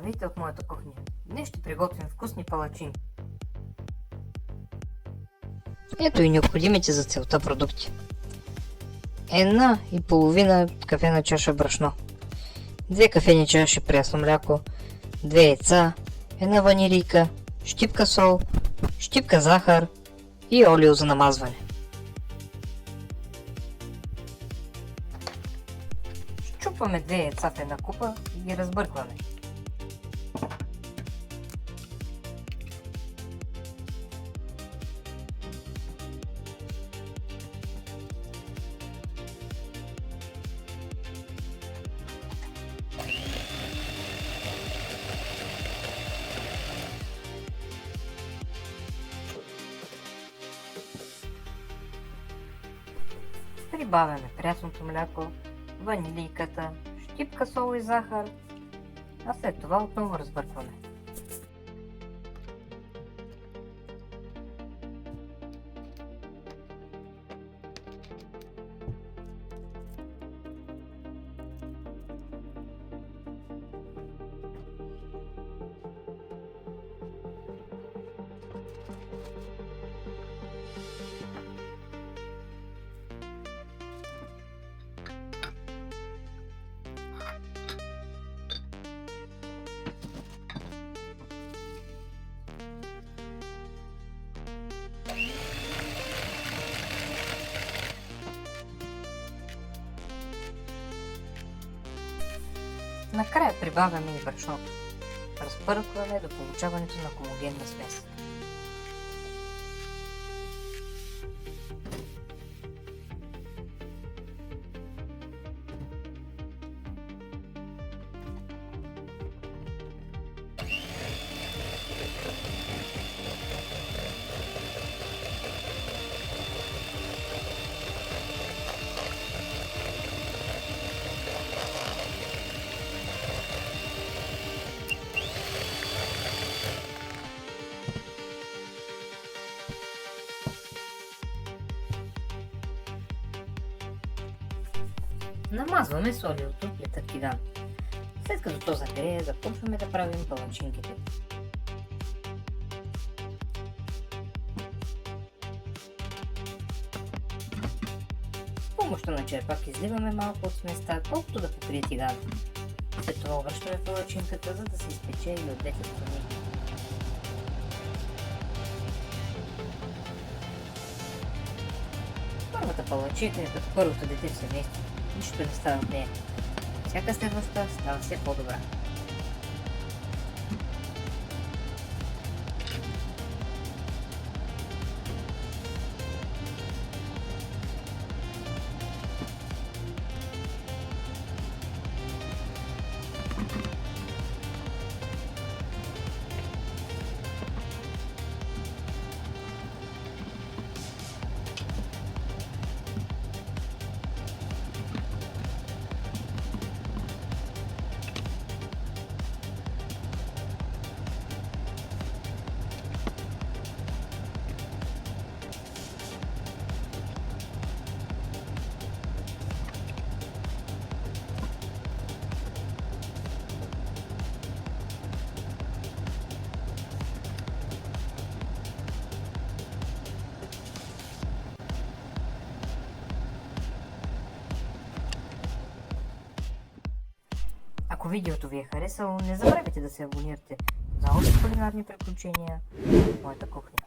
Здравейте от моята кухня. Днес ще приготвим вкусни палачинки. Ето и необходимите за целта продукти. 1,5 кафена чаша брашно, 2 кафени чаши прясно мляко, 2 яйца, 1 ванилийка, щипка сол, щипка захар и олио за намазване. Счупваме 2 яйца в една купа и ги разбъркваме. Прибавяме прясното мляко, ванилийката, щипка сол и захар, а след това отново разбъркваме. Накрая прибавяме и брашното. Разпъркваме до получаването на хомогенна смес. Намазваме с олиото литър тиган. След като то загрее, започваме да правим палачинките. С помощта на черпак изливаме малко от сместа, колкото да покрие тигана. След това обръщаме палачинката, за да се изпече и от двете страни. Първата палачинка е като първото дете в семейството. Нищо не става от нея. Всяка следваща става все по-добра. Ако видеото ви е харесало, не забравяйте да се абонирате за още кулинарни приключения в моята кухня.